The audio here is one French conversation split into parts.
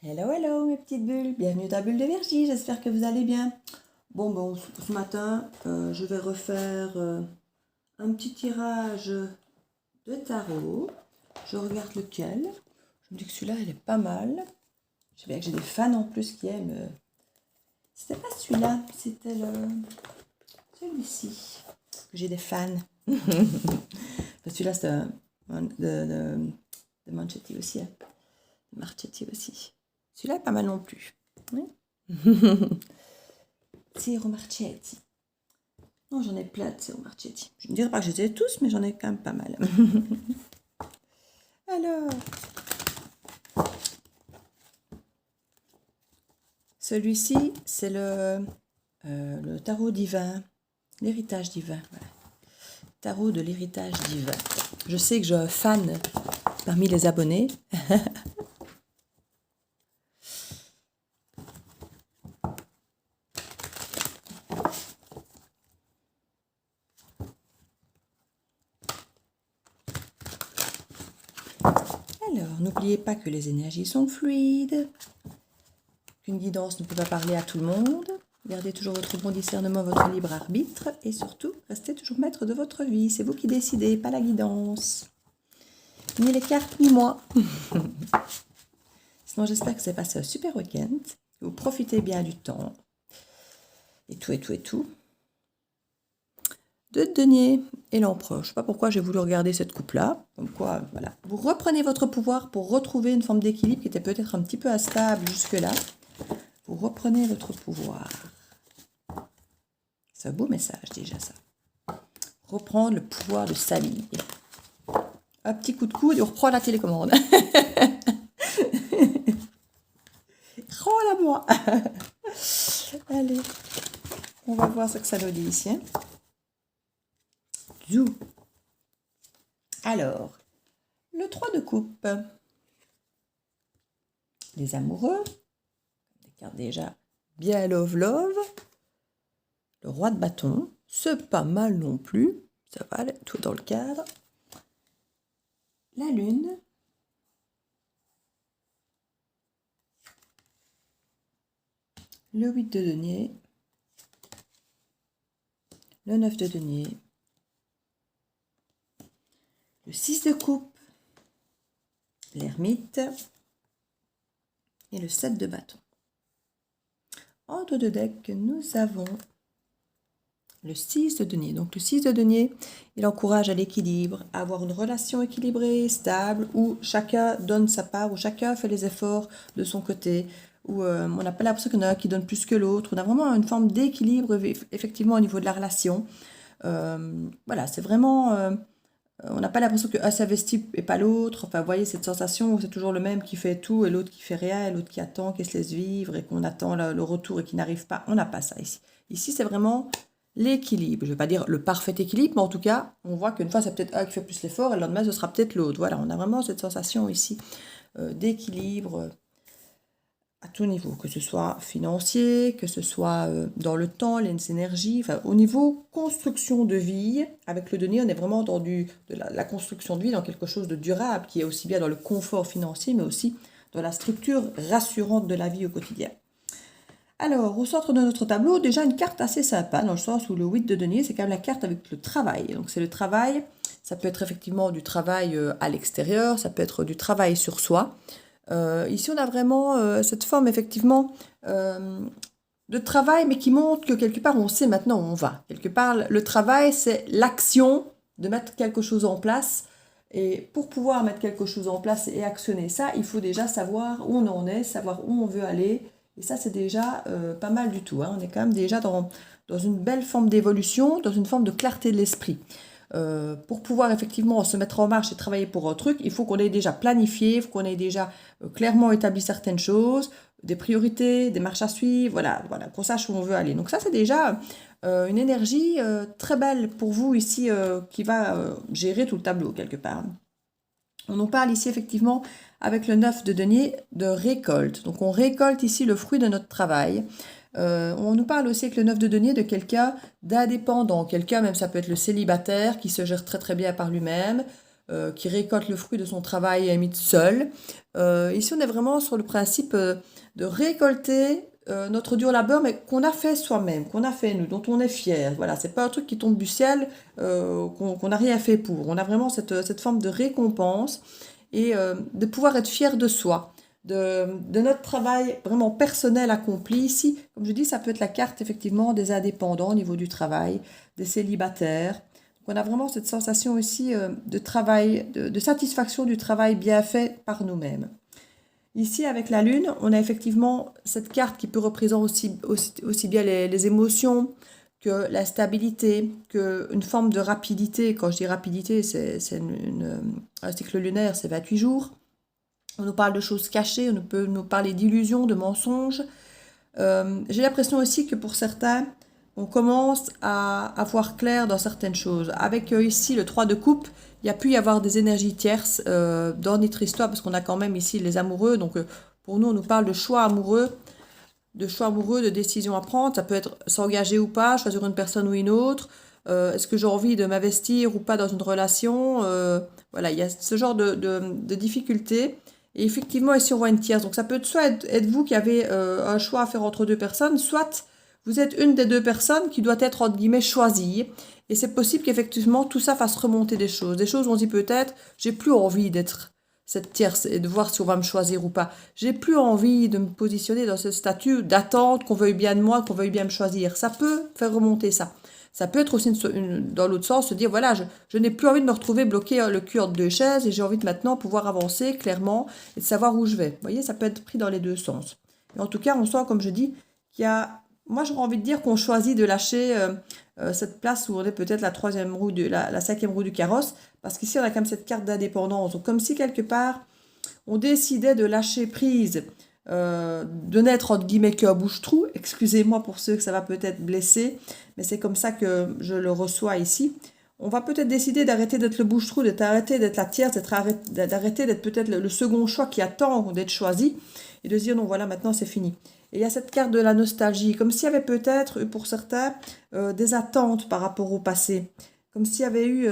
Hello, hello mes petites bulles, bienvenue dans Bulle de Vergy, j'espère que vous allez bien. Bon, ce matin, je vais refaire un petit tirage de tarot. Je regarde lequel. Je me dis que celui-là, il est pas mal. Je sais bien que j'ai des fans en plus qui aiment. C'était pas celui-là, c'était celui-ci. J'ai des fans. Celui-là, c'est de Manchetti aussi. Hein. De Marchetti aussi. Celui-là est pas mal non plus. Oui. Ciro Marchetti. Non, j'en ai plein de Ciro Marchetti. Je ne dirais pas que je les ai tous, mais j'en ai quand même pas mal. Alors, celui-ci, c'est le tarot divin, l'héritage divin. Voilà. Tarot de l'héritage divin. Je sais que je fan parmi les abonnés. Alors, n'oubliez pas que les énergies sont fluides, qu'une guidance ne peut pas parler à tout le monde. Gardez toujours votre bon discernement, votre libre arbitre et surtout, restez toujours maître de votre vie. C'est vous qui décidez, pas la guidance. Ni les cartes, ni moi. Sinon, j'espère que vous avez passé un super week-end, que vous profitez bien du temps. Et tout. Deux deniers et l'empereur. Je ne sais pas pourquoi j'ai voulu regarder cette coupe-là. Comme quoi, voilà. Vous reprenez votre pouvoir pour retrouver une forme d'équilibre qui était peut-être un petit peu instable jusque-là. Vous reprenez votre pouvoir. C'est un beau message déjà ça. Reprendre le pouvoir de sa vie. Un petit coup de coude et on reprend la télécommande. Rends-la-moi. Allez, on va voir ce que ça nous dit ici. Hein. Zou. Alors, le 3 de coupe. Les amoureux. Des cartes déjà bien love. Le roi de bâton. C'est pas mal non plus. Ça va, tout dans le cadre. La lune. Le 8 de denier. Le 9 de denier. Le 6 de coupe. L'ermite. Et le 7 de bâton. En dos de deck, nous avons le 6 de denier. Donc le 6 de denier, il encourage à l'équilibre, à avoir une relation équilibrée, stable, où chacun donne sa part, où chacun fait les efforts de son côté, où on n'a pas l'impression qu'il y en a un qui donne plus que l'autre. On a vraiment une forme d'équilibre, effectivement, au niveau de la relation. Voilà, c'est vraiment... on n'a pas l'impression qu'un s'investit et pas l'autre. Enfin, vous voyez cette sensation où c'est toujours le même qui fait tout et l'autre qui fait rien, et l'autre qui attend, qui se laisse vivre et qu'on attend le retour et qui n'arrive pas. On n'a pas ça ici. Ici, c'est vraiment l'équilibre. Je ne vais pas dire le parfait équilibre, mais en tout cas, on voit qu'une fois, c'est peut-être un qui fait plus l'effort et le lendemain, ce sera peut-être l'autre. Voilà, on a vraiment cette sensation ici d'équilibre à tout niveau, que ce soit financier, que ce soit dans le temps, les énergies, enfin, au niveau construction de vie, avec le denier, on est vraiment dans de la construction de vie, dans quelque chose de durable, qui est aussi bien dans le confort financier, mais aussi dans la structure rassurante de la vie au quotidien. Alors, au centre de notre tableau, déjà une carte assez sympa, dans le sens où le 8 de denier, c'est quand même la carte avec le travail. Donc c'est le travail, ça peut être effectivement du travail à l'extérieur, ça peut être du travail sur soi. Ici, on a vraiment cette forme, effectivement, de travail, mais qui montre que quelque part, on sait maintenant où on va. Quelque part, le travail, c'est l'action de mettre quelque chose en place. Et pour pouvoir mettre quelque chose en place et actionner ça, il faut déjà savoir où on en est, savoir où on veut aller. Et ça, c'est déjà pas mal du tout. Hein. On est quand même déjà dans une belle forme d'évolution, dans une forme de clarté de l'esprit. Pour pouvoir effectivement se mettre en marche et travailler pour un truc, il faut qu'on ait déjà planifié, il faut qu'on ait déjà clairement établi certaines choses, des priorités, des marches à suivre, voilà, qu'on sache où on veut aller. Donc ça, c'est déjà une énergie très belle pour vous ici qui va gérer tout le tableau quelque part. On nous parle ici effectivement avec le 9 de denier de récolte. Donc on récolte ici le fruit de notre travail. On nous parle aussi avec le 9 de denier de quelqu'un d'indépendant. Quelqu'un, même ça peut être le célibataire, qui se gère très très bien par lui-même. qui récolte le fruit de son travail et seul. Ici, on est vraiment sur le principe de récolter notre dur labeur, mais qu'on a fait soi-même, qu'on a fait nous, dont on est fier. Voilà, c'est pas un truc qui tombe du ciel, qu'on n'a rien fait pour. On a vraiment cette forme de récompense et de pouvoir être fier de soi. De notre travail vraiment personnel accompli. Ici, comme je dis, ça peut être la carte effectivement des indépendants au niveau du travail, des célibataires. Donc, on a vraiment cette sensation ici de travail, de satisfaction du travail bien fait par nous-mêmes. Ici, avec la Lune, on a effectivement cette carte qui peut représenter aussi bien les émotions que la stabilité, qu'une forme de rapidité. Quand je dis rapidité, c'est un cycle lunaire, c'est 28 jours. On nous parle de choses cachées, on peut nous parler d'illusions, de mensonges. J'ai l'impression aussi que pour certains, on commence à voir clair dans certaines choses. Avec ici le 3 de coupe, il y a pu y avoir des énergies tierces dans notre histoire, parce qu'on a quand même ici les amoureux. Donc pour nous, on nous parle de choix amoureux, de décisions à prendre. Ça peut être s'engager ou pas, choisir une personne ou une autre. Est-ce que j'ai envie de m'investir ou pas dans une relation? Voilà, il y a ce genre de difficultés. Et effectivement, ici, on voit une tierce. Donc, ça peut soit être vous qui avez un choix à faire entre deux personnes, soit vous êtes une des deux personnes qui doit être, entre guillemets, choisie. Et c'est possible qu'effectivement, tout ça fasse remonter des choses. Des choses où on dit peut-être, j'ai plus envie d'être cette tierce et de voir si on va me choisir ou pas. J'ai plus envie de me positionner dans ce statut d'attente, qu'on veuille bien de moi, qu'on veuille bien me choisir. Ça peut faire remonter ça. Ça peut être aussi dans l'autre sens, se dire, voilà, je n'ai plus envie de me retrouver bloqué le cul entre deux chaises et j'ai envie de maintenant pouvoir avancer clairement et de savoir où je vais. Vous voyez, ça peut être pris dans les deux sens. Et en tout cas, on sent, comme je dis, qu'il y a... Moi, j'aurais envie de dire qu'on choisit de lâcher cette place où on est peut-être la troisième roue, la cinquième roue du carrosse, parce qu'ici, on a quand même cette carte d'indépendance. Donc, comme si, quelque part, on décidait de lâcher prise, de n'être entre guillemets qu'un bouche-trou. Excusez-moi pour ceux que ça va peut-être blesser, mais c'est comme ça que je le reçois ici. On va peut-être décider d'arrêter d'être le bouche-trou, d'arrêter d'être la tierce, d'arrêter d'être peut-être le second choix qui attend d'être choisi, et de se dire non, voilà, maintenant c'est fini. Et il y a cette carte de la nostalgie, comme s'il y avait peut-être, pour certains, des attentes par rapport au passé. Comme s'il y avait eu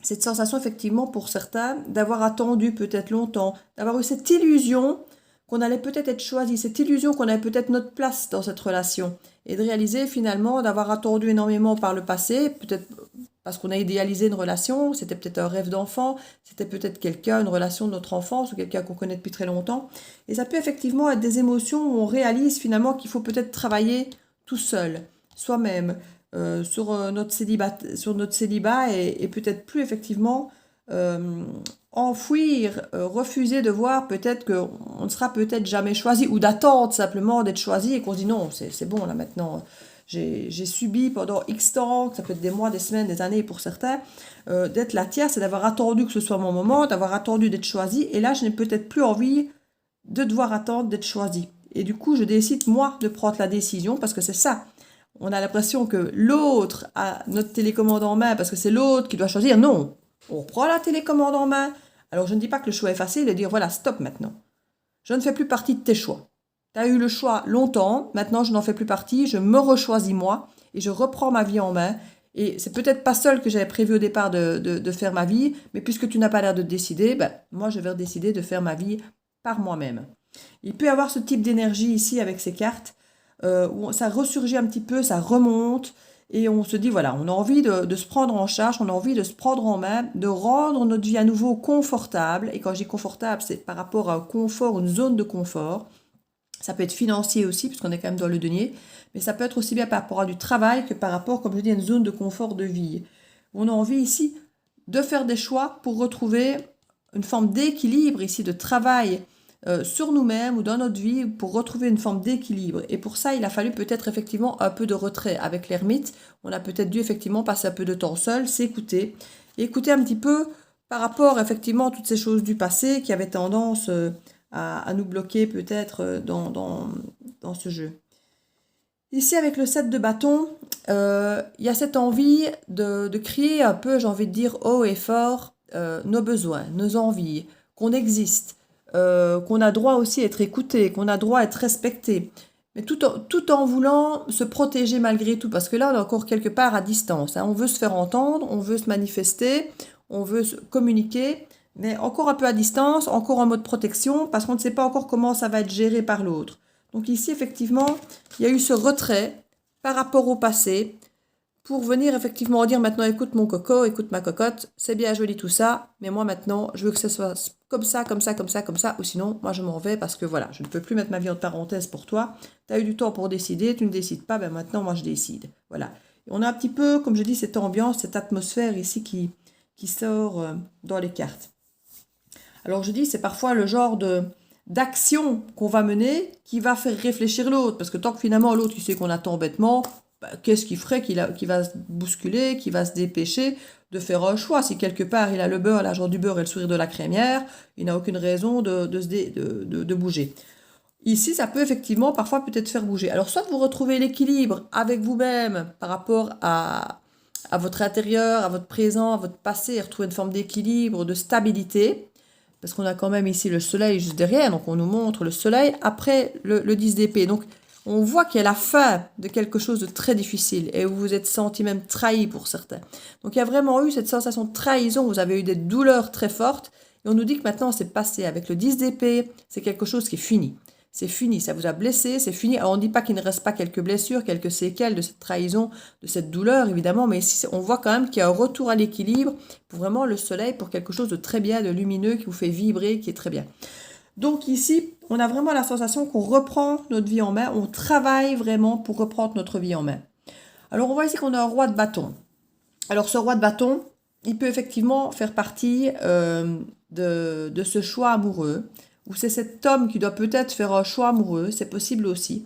cette sensation, effectivement, pour certains, d'avoir attendu peut-être longtemps, d'avoir eu cette illusion qu'on allait peut-être être choisi, cette illusion qu'on avait peut-être notre place dans cette relation, et de réaliser finalement d'avoir attendu énormément par le passé, peut-être parce qu'on a idéalisé une relation, c'était peut-être un rêve d'enfant, c'était peut-être quelqu'un, une relation de notre enfance, ou quelqu'un qu'on connaît depuis très longtemps, et ça peut effectivement être des émotions où on réalise finalement qu'il faut peut-être travailler tout seul, soi-même, sur notre célibat et peut-être plus effectivement enfouir, refuser de voir peut-être qu'on ne sera peut-être jamais choisi ou d'attendre simplement d'être choisi et qu'on se dit non, c'est bon là maintenant, j'ai subi pendant X temps, ça peut être des mois, des semaines, des années pour certains, d'être la tierce et d'avoir attendu que ce soit mon moment, d'avoir attendu d'être choisi et là je n'ai peut-être plus envie de devoir attendre d'être choisi. Et du coup je décide moi de prendre la décision parce que c'est ça. On a l'impression que l'autre a notre télécommande en main parce que c'est l'autre qui doit choisir. Non, on prend la télécommande en main. Alors je ne dis pas que le choix est facile et dire voilà, stop maintenant. Je ne fais plus partie de tes choix. Tu as eu le choix longtemps, maintenant je n'en fais plus partie, je me rechoisis moi et je reprends ma vie en main. Et c'est peut-être pas seul que j'avais prévu au départ de faire ma vie, mais puisque tu n'as pas l'air de décider, ben, moi je vais décider de faire ma vie par moi-même. Il peut y avoir ce type d'énergie ici avec ces cartes, où ça ressurgit un petit peu, ça remonte, et on se dit, voilà, on a envie de se prendre en charge, on a envie de se prendre en main, de rendre notre vie à nouveau confortable. Et quand je dis confortable, c'est par rapport à un confort, une zone de confort. Ça peut être financier aussi, puisqu'on est quand même dans le denier, mais ça peut être aussi bien par rapport à du travail que par rapport, comme je dis, à une zone de confort de vie. On a envie ici de faire des choix pour retrouver une forme d'équilibre ici, de travail sur nous-mêmes ou dans notre vie pour retrouver une forme d'équilibre. Et pour ça, il a fallu peut-être effectivement un peu de retrait. Avec l'ermite, on a peut-être dû effectivement passer un peu de temps seul, s'écouter, et écouter un petit peu par rapport effectivement à toutes ces choses du passé qui avaient tendance à nous bloquer peut-être dans ce jeu. Ici, avec le 7 de bâton, il y a cette envie de crier un peu, j'ai envie de dire, haut et fort, nos besoins, nos envies, qu'on existe, qu'on a droit aussi à être écouté, qu'on a droit à être respecté, mais tout en voulant se protéger malgré tout, parce que là, on est encore quelque part à distance. Hein. On veut se faire entendre, on veut se manifester, on veut communiquer, mais encore un peu à distance, encore en mode protection, parce qu'on ne sait pas encore comment ça va être géré par l'autre. Donc ici, effectivement, il y a eu ce retrait par rapport au passé, pour venir effectivement dire maintenant, écoute mon coco, écoute ma cocotte, c'est bien joli tout ça, mais moi maintenant, je veux que ce soit comme ça, comme ça, comme ça, comme ça, ou sinon, moi je m'en vais parce que voilà, je ne peux plus mettre ma vie en parenthèse pour toi. Tu as eu du temps pour décider, tu ne décides pas, ben maintenant, moi je décide. Voilà. Et on a un petit peu, comme je dis, cette ambiance, cette atmosphère ici qui sort dans les cartes. Alors je dis, c'est parfois le genre d'action qu'on va mener qui va faire réfléchir l'autre, parce que tant que finalement l'autre, il sait qu'on attend bêtement, qu'est-ce qui ferait qu'il va se bousculer, qu'il va se dépêcher de faire un choix? Si quelque part il a le beurre, l'argent du beurre et le sourire de la crémière, il n'a aucune raison de bouger. Ici, ça peut effectivement parfois peut-être faire bouger. Alors, soit vous retrouvez l'équilibre avec vous-même par rapport à votre intérieur, à votre présent, à votre passé, retrouver une forme d'équilibre, de stabilité, parce qu'on a quand même ici le soleil juste derrière, donc on nous montre le soleil après le 10 d'épée. Donc, on voit qu'il y a la fin de quelque chose de très difficile et vous vous êtes senti même trahi pour certains. Donc, il y a vraiment eu cette sensation de trahison, vous avez eu des douleurs très fortes et on nous dit que maintenant, c'est passé. Avec le 10 d'épée, c'est quelque chose qui est fini. C'est fini, ça vous a blessé, c'est fini. Alors on ne dit pas qu'il ne reste pas quelques blessures, quelques séquelles de cette trahison, de cette douleur évidemment, mais ici on voit quand même qu'il y a un retour à l'équilibre pour vraiment le soleil, pour quelque chose de très bien, de lumineux, qui vous fait vibrer, qui est très bien. Donc ici, on a vraiment la sensation qu'on reprend notre vie en main, on travaille vraiment pour reprendre notre vie en main. Alors on voit ici qu'on a un roi de bâton. Alors ce roi de bâton, il peut effectivement faire partie de ce choix amoureux, ou c'est cet homme qui doit peut-être faire un choix amoureux, c'est possible aussi.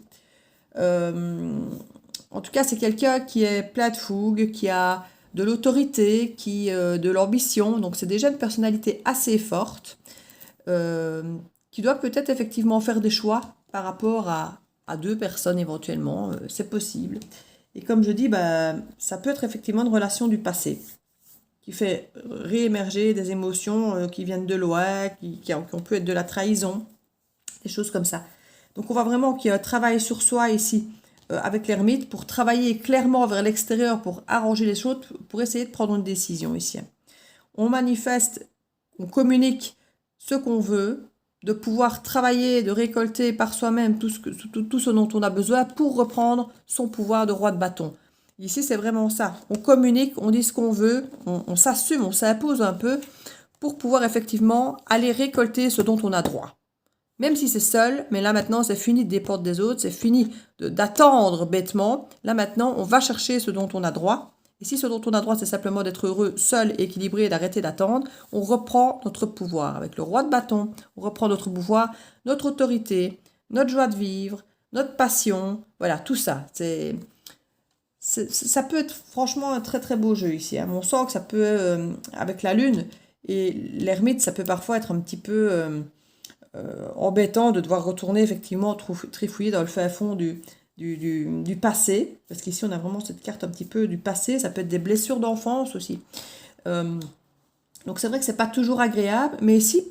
En tout cas, c'est quelqu'un qui est plein de fougue, qui a de l'autorité, qui de l'ambition, donc c'est déjà une personnalité assez forte, qui doit peut-être effectivement faire des choix par rapport à deux personnes éventuellement, c'est possible. Et comme je dis, ça peut être effectivement une relation du passé, qui fait réémerger des émotions qui viennent de loin, qui ont pu être de la trahison, des choses comme ça. Donc on voit vraiment qu'il y a un travail sur soi ici, avec l'ermite, pour travailler clairement vers l'extérieur, pour arranger les choses, pour essayer de prendre une décision ici. On manifeste, on communique ce qu'on veut, de pouvoir travailler, de récolter par soi-même tout ce dont on a besoin pour reprendre son pouvoir de roi de bâton. Ici, c'est vraiment ça. On communique, on dit ce qu'on veut, on s'assume, on s'impose un peu pour pouvoir effectivement aller récolter ce dont on a droit. Même si c'est seul, mais là maintenant, c'est fini de dépendre des autres, c'est fini d'attendre bêtement. Là maintenant, on va chercher ce dont on a droit. Et si ce dont on a droit, c'est simplement d'être heureux, seul, équilibré et d'arrêter d'attendre, on reprend notre pouvoir. Avec le roi de bâton, on reprend notre pouvoir, notre autorité, notre joie de vivre, notre passion. Voilà, tout ça. Ça peut être franchement un très très beau jeu ici. On sent que ça peut, avec la lune et l'ermite, ça peut parfois être un petit peu embêtant de devoir retourner effectivement trifouiller dans le fin fond du passé. Parce qu'ici on a vraiment cette carte un petit peu du passé. Ça peut être des blessures d'enfance aussi. Donc c'est vrai que c'est pas toujours agréable. Mais ici,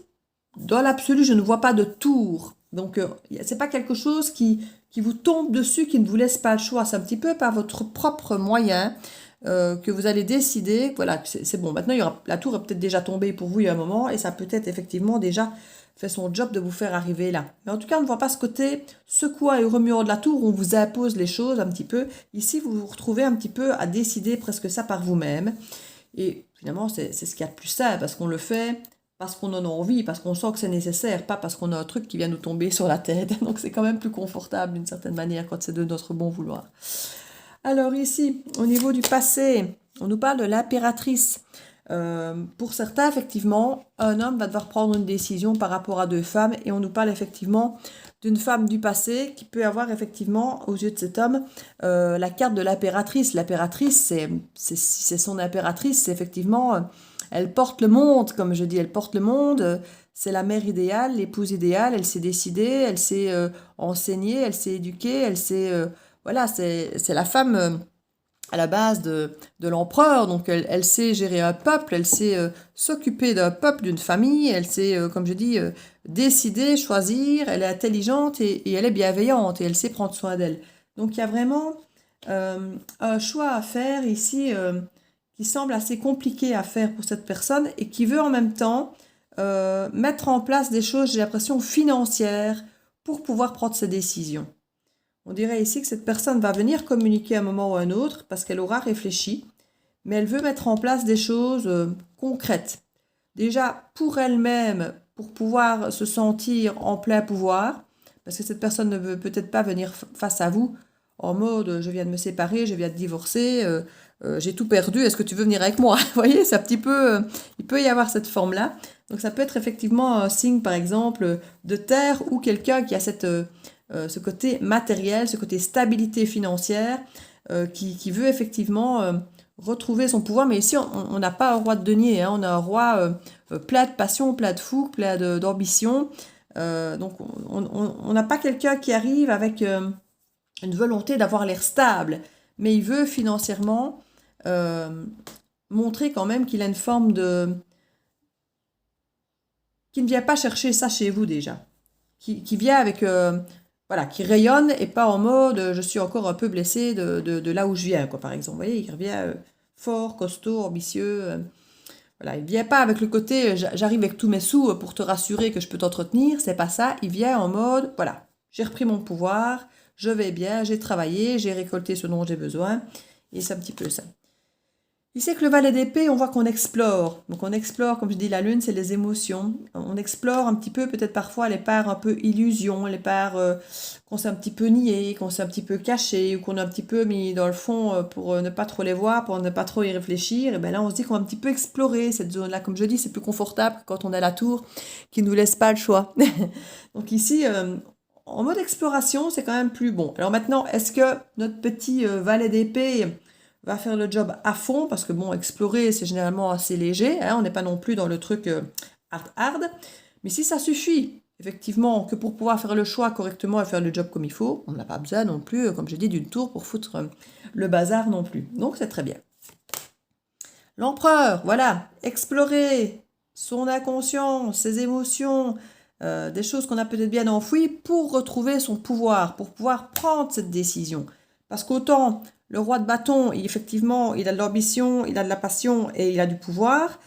dans l'absolu, je ne vois pas de tour. Donc c'est pas quelque chose qui vous tombe dessus, qui ne vous laisse pas le choix. C'est un petit peu par votre propre moyen que vous allez décider. Voilà, c'est bon. Maintenant, la tour est peut-être déjà tombée pour vous il y a un moment et ça peut-être effectivement déjà fait son job de vous faire arriver là. Mais en tout cas, on ne voit pas ce côté secouant et remuant de la tour où on vous impose les choses un petit peu. Ici, vous vous retrouvez un petit peu à décider presque ça par vous-même. Et finalement, c'est ce qu'il y a de plus simple parce qu'on le fait parce qu'on en a envie, parce qu'on sent que c'est nécessaire, pas parce qu'on a un truc qui vient nous tomber sur la tête. Donc c'est quand même plus confortable d'une certaine manière quand c'est de notre bon vouloir. Alors ici, au niveau du passé, on nous parle de l'impératrice. Pour certains, effectivement, un homme va devoir prendre une décision par rapport à deux femmes et on nous parle effectivement d'une femme du passé qui peut avoir effectivement, aux yeux de cet homme, la carte de l'impératrice. L'impératrice, c'est son impératrice, c'est effectivement... elle porte le monde, comme je dis, elle porte le monde. C'est la mère idéale, l'épouse idéale. Elle s'est décidée, elle s'est enseignée, elle s'est éduquée, elle s'est... voilà, c'est la femme à la base de l'empereur. Donc, elle sait gérer un peuple, elle sait s'occuper d'un peuple, d'une famille. Elle sait, comme je dis, décider, choisir. Elle est intelligente et elle est bienveillante et elle sait prendre soin d'elle. Donc, il y a vraiment un choix à faire ici qui semble assez compliqué à faire pour cette personne et qui veut en même temps mettre en place des choses, j'ai l'impression, financières pour pouvoir prendre ses décisions. On dirait ici que cette personne va venir communiquer à un moment ou à un autre parce qu'elle aura réfléchi, mais elle veut mettre en place des choses concrètes. Déjà pour elle-même, pour pouvoir se sentir en plein pouvoir, parce que cette personne ne veut peut-être pas venir face à vous en mode je viens de me séparer, je viens de divorcer, j'ai tout perdu, est-ce que tu veux venir avec moi? Vous voyez, c'est un petit peu, il peut y avoir cette forme-là. Donc ça peut être effectivement un signe, par exemple, de terre ou quelqu'un qui a ce côté matériel, ce côté stabilité financière, qui veut effectivement retrouver son pouvoir. Mais ici, on n'a pas un roi de denier, hein, on a un roi plein de passion, plein de fougue, plein d'ambition. Donc on n'a pas quelqu'un qui arrive avec une volonté d'avoir l'air stable, mais il veut financièrement montrer quand même qu'il a une forme qui ne vient pas chercher ça chez vous déjà, qui vient avec voilà, qui rayonne et pas en mode je suis encore un peu blessé de là où je viens, quoi, par exemple. Vous voyez, il revient fort, costaud, ambitieux. Voilà, il vient pas avec le côté j'arrive avec tous mes sous pour te rassurer que je peux t'entretenir, c'est pas ça. Il vient en mode voilà, j'ai repris mon pouvoir, je vais bien, j'ai travaillé, j'ai récolté ce dont j'ai besoin, et c'est un petit peu ça. Ici, que le valet d'épée, on voit qu'on explore. Donc on explore, comme je dis, la lune, c'est les émotions. On explore un petit peu, peut-être parfois, les parts un peu illusions, les parts qu'on s'est un petit peu niées, qu'on s'est un petit peu cachées, ou qu'on a un petit peu mis dans le fond pour ne pas trop les voir, pour ne pas trop y réfléchir. Et bien là, on se dit qu'on va un petit peu explorer cette zone-là. Comme je dis, c'est plus confortable que quand on a la tour qui ne nous laisse pas le choix. Donc ici, en mode exploration, c'est quand même plus bon. Alors maintenant, est-ce que notre petit valet d'épée va faire le job à fond, parce que bon, explorer, c'est généralement assez léger, hein, on n'est pas non plus dans le truc hard, mais si ça suffit, effectivement, que pour pouvoir faire le choix correctement et faire le job comme il faut, on n'a pas besoin non plus, comme je dis, d'une tour pour foutre le bazar non plus. Donc c'est très bien. L'empereur, voilà, explorer son inconscient, ses émotions, des choses qu'on a peut-être bien enfouies pour retrouver son pouvoir, pour pouvoir prendre cette décision. Parce qu'autant le roi de bâton, effectivement, il a de l'ambition, il a de la passion et il a du pouvoir,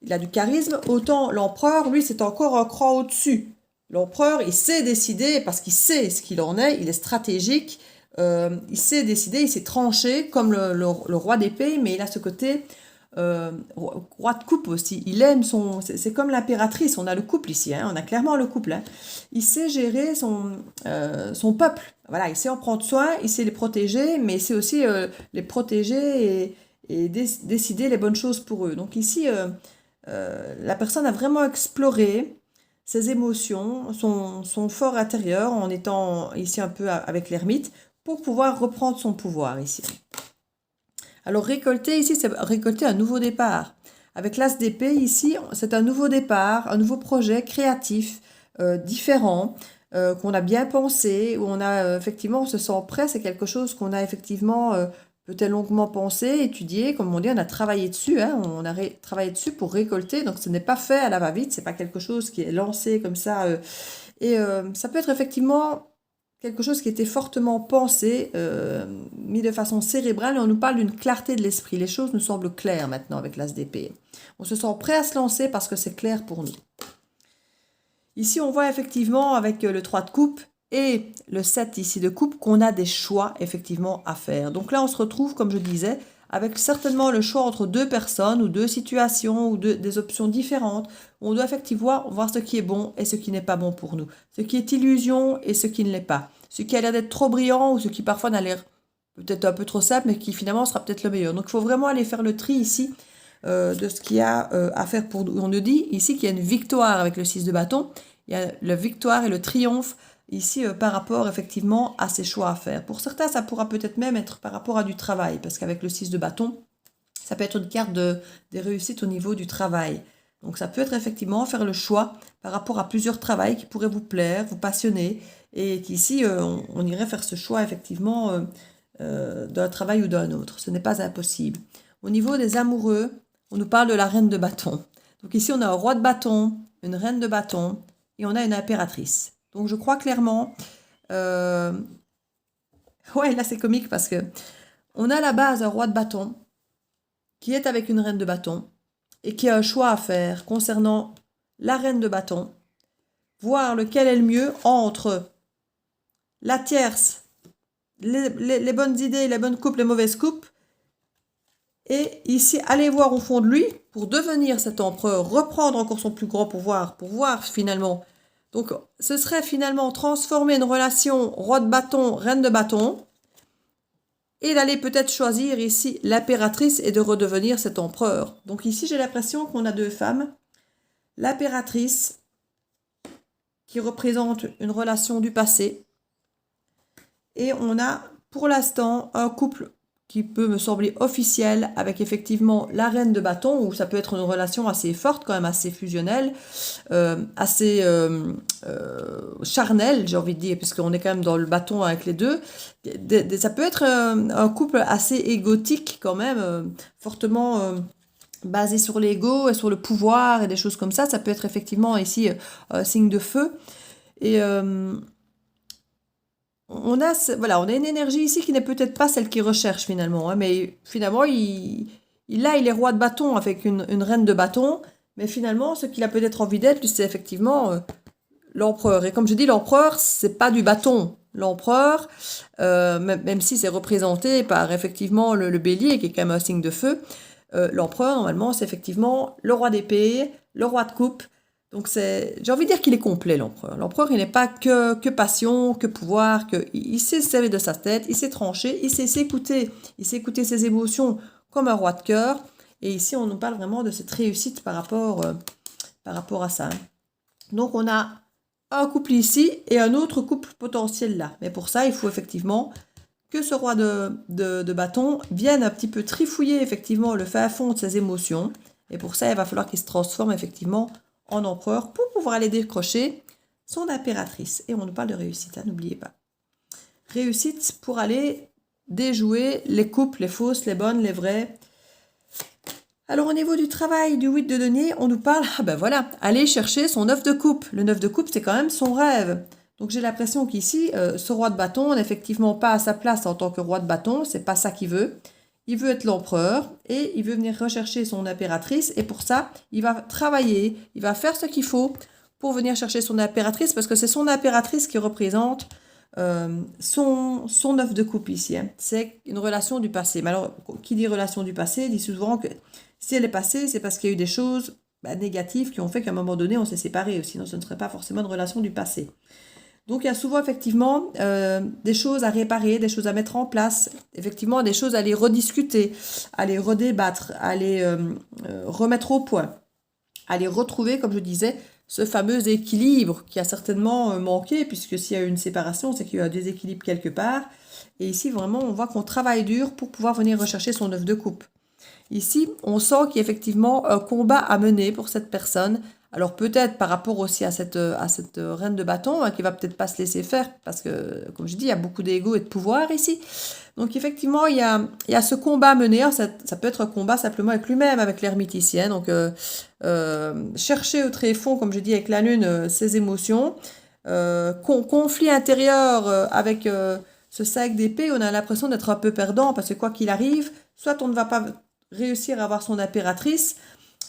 il a du charisme, autant l'empereur, lui, c'est encore un cran au-dessus. L'empereur, il sait décider parce qu'il sait ce qu'il en est, il est stratégique, il sait décider, il sait trancher comme le roi d'épée, mais il a ce côté roi de coupe aussi. Il aime son... C'est comme l'impératrice, on a le couple ici, hein, on a clairement le couple. Hein. Il sait gérer son peuple. Voilà, il sait en prendre soin, il sait les protéger, mais il sait aussi les protéger et décider les bonnes choses pour eux. Donc ici, la personne a vraiment exploré ses émotions, son fort intérieur, en étant ici un peu avec l'ermite, pour pouvoir reprendre son pouvoir ici. Alors récolter ici, c'est récolter un nouveau départ. Avec l'as d'épée ici, c'est un nouveau départ, un nouveau projet créatif, différent, qu'on a bien pensé, où on a effectivement, on se sent prêt, c'est quelque chose qu'on a effectivement peut-être longuement pensé, étudié, comme on dit, on a travaillé dessus, hein, on a travaillé dessus pour récolter, donc ce n'est pas fait à la va-vite, c'est pas quelque chose qui est lancé comme ça, et ça peut être effectivement quelque chose qui était fortement pensé, mis de façon cérébrale, et on nous parle d'une clarté de l'esprit. Les choses nous semblent claires maintenant avec l'as d'épée. On se sent prêt à se lancer parce que c'est clair pour nous. Ici, on voit effectivement avec le 3 de coupe et le 7 ici de coupe qu'on a des choix effectivement à faire. Donc là, on se retrouve, comme je disais, avec certainement le choix entre deux personnes ou deux situations ou des options différentes. On doit effectivement voir ce qui est bon et ce qui n'est pas bon pour nous. Ce qui est illusion et ce qui ne l'est pas. Ce qui a l'air d'être trop brillant ou ce qui parfois n'a l'air peut-être un peu trop simple mais qui finalement sera peut-être le meilleur. Donc il faut vraiment aller faire le tri ici de ce qu'il y a à faire pour nous. On nous dit ici qu'il y a une victoire avec le 6 de bâton. Il y a la victoire et le triomphe ici par rapport effectivement à ces choix à faire. Pour certains, ça pourra peut-être même être par rapport à du travail, parce qu'avec le 6 de bâton, ça peut être une carte des réussites au niveau du travail. Donc ça peut être effectivement faire le choix par rapport à plusieurs travails qui pourraient vous plaire, vous passionner, et qu'ici on irait faire ce choix effectivement d'un travail ou d'un autre. Ce n'est pas impossible. Au niveau des amoureux, on nous parle de la reine de bâton. Donc ici on a un roi de bâton, une reine de bâton, et on a une impératrice. Donc je crois clairement... ouais, là c'est comique parce que on a à la base un roi de bâton qui est avec une reine de bâton et qui a un choix à faire concernant la reine de bâton, voir lequel est le mieux entre la tierce, les bonnes idées, les bonnes coupes, les mauvaises coupes, et ici, aller voir au fond de lui pour devenir cet empereur, reprendre encore son plus grand pouvoir, pour voir finalement. Donc, ce serait finalement transformer une relation roi de bâton, reine de bâton, et d'aller peut-être choisir ici l'impératrice et de redevenir cet empereur. Donc ici, j'ai l'impression qu'on a deux femmes. L'impératrice, qui représente une relation du passé, et on a pour l'instant un couple qui peut me sembler officiel avec effectivement la reine de bâton, où ça peut être une relation assez forte, quand même assez fusionnelle, assez charnelle, j'ai envie de dire, puisqu'on est quand même dans le bâton avec les deux. Ça peut être un couple assez égotique quand même, fortement basé sur l'ego et sur le pouvoir et des choses comme ça. Ça peut être effectivement ici un signe de feu. Et on a une énergie ici qui n'est peut-être pas celle qu'il recherche finalement, hein, mais finalement, il est roi de bâton avec une reine de bâton, mais finalement, ce qu'il a peut-être envie d'être, c'est effectivement l'empereur. Et comme je dis, l'empereur, c'est pas du bâton. L'empereur, même si c'est représenté par effectivement le bélier, qui est quand même un signe de feu, l'empereur, normalement, c'est effectivement le roi d'épée, le roi de coupe. Donc j'ai envie de dire qu'il est complet, l'empereur. L'empereur, il n'est pas que passion, que pouvoir, il sait se servir de sa tête, il sait trancher, il sait s'écouter ses émotions comme un roi de cœur. Et ici, on nous parle vraiment de cette réussite par rapport à ça. Donc on a un couple ici et un autre couple potentiel là. Mais pour ça, il faut effectivement que ce roi de bâton vienne un petit peu trifouiller effectivement le fin fond de ses émotions. Et pour ça, il va falloir qu'il se transforme effectivement en empereur pour pouvoir aller décrocher son impératrice. Et on nous parle de réussite, hein, n'oubliez pas. Réussite pour aller déjouer les coupes, les fausses, les bonnes, les vraies. Alors au niveau du travail du 8 de denier, on nous parle, aller chercher son 9 de coupe. Le 9 de coupe, c'est quand même son rêve. Donc j'ai l'impression qu'ici, ce roi de bâton n'est effectivement pas à sa place en tant que roi de bâton, c'est pas ça qu'il veut. Il veut être l'empereur et il veut venir rechercher son impératrice. Et pour ça, il va travailler, il va faire ce qu'il faut pour venir chercher son impératrice, parce que c'est son impératrice qui représente son 9 de coupe ici. Hein. C'est une relation du passé. Mais alors, qui dit relation du passé, dit souvent que si elle est passée, c'est parce qu'il y a eu des choses négatives qui ont fait qu'à un moment donné, on s'est séparés. Sinon, ce ne serait pas forcément une relation du passé. Donc, il y a souvent, effectivement, des choses à réparer, des choses à mettre en place, effectivement, des choses à les rediscuter, à les redébattre, à les remettre au point, à les retrouver, comme je disais, ce fameux équilibre qui a certainement manqué, puisque s'il y a eu une séparation, c'est qu'il y a eu un déséquilibre quelque part. Et ici, vraiment, on voit qu'on travaille dur pour pouvoir venir rechercher son œuf de coupe. Ici, on sent qu'il y a effectivement un combat à mener pour cette personne. Alors peut-être par rapport aussi à cette reine de bâton, hein, qui va peut-être pas se laisser faire, parce que, comme je dis, il y a beaucoup d'ego et de pouvoir ici. Donc effectivement, il y a ce combat à mener. Alors, ça peut être un combat simplement avec lui-même, avec l'ermite ici. Hein. Donc chercher au tréfonds, comme je dis, avec la lune, ses émotions. Conflit intérieur avec ce sac d'épée, on a l'impression d'être un peu perdant, parce que quoi qu'il arrive, soit on ne va pas réussir à avoir son impératrice,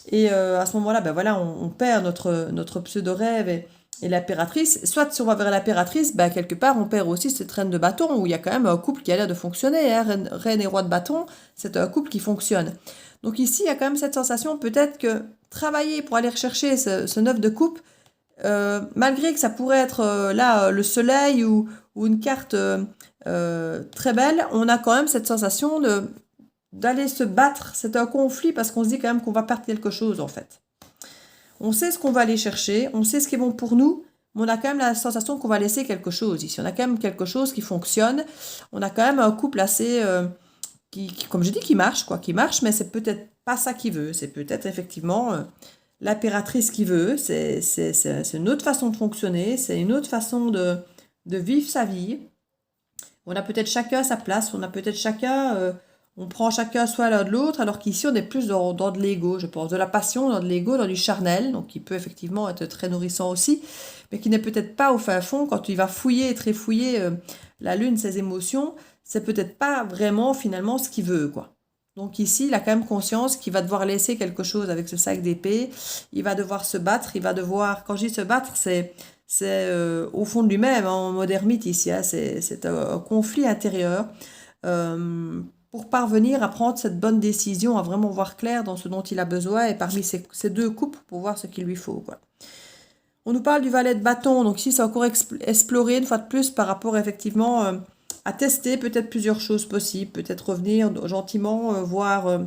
et à ce moment-là, on perd notre pseudo-rêve et l'impératrice. Soit si on va vers l'impératrice, quelque part, on perd aussi cette reine de bâton, où il y a quand même un couple qui a l'air de fonctionner. Hein. Reine et roi de bâton, c'est un couple qui fonctionne. Donc ici, il y a quand même cette sensation, peut-être que travailler pour aller rechercher ce 9 de coupe, malgré que ça pourrait être le soleil ou une carte très belle, on a quand même cette sensation d'aller se battre. C'est un conflit parce qu'on se dit quand même qu'on va perdre quelque chose en fait. On sait ce qu'on va aller chercher, on sait ce qui est bon pour nous, mais on a quand même la sensation qu'on va laisser quelque chose ici. On a quand même quelque chose qui fonctionne. On a quand même un couple assez, qui comme je dis, qui marche, mais c'est peut-être pas ça qu'il veut. C'est peut-être effectivement l'impératrice qui veut. C'est une autre façon de fonctionner, c'est une autre façon de vivre sa vie. On a peut-être chacun sa place, on a peut-être chacun... on prend chacun soit l'un de l'autre, alors qu'ici, on est plus dans de l'ego, je pense, de la passion, dans de l'ego, dans du charnel, donc qui peut effectivement être très nourrissant aussi, mais qui n'est peut-être pas au fin fond, quand il va fouiller et trifouiller la lune, ses émotions, c'est peut-être pas vraiment finalement ce qu'il veut, quoi. Donc ici, il a quand même conscience qu'il va devoir laisser quelque chose avec ce sac d'épée. Il va devoir se battre, il va devoir... Quand je dis se battre, c'est au fond de lui-même, hein, en mode ermite ici. Hein, c'est un conflit intérieur pour parvenir à prendre cette bonne décision, à vraiment voir clair dans ce dont il a besoin et parmi ces deux coupes pour voir ce qu'il lui faut, quoi. On nous parle du valet de bâton, donc ici c'est encore explorer une fois de plus par rapport effectivement à tester peut-être plusieurs choses possibles, peut-être revenir gentiment, voir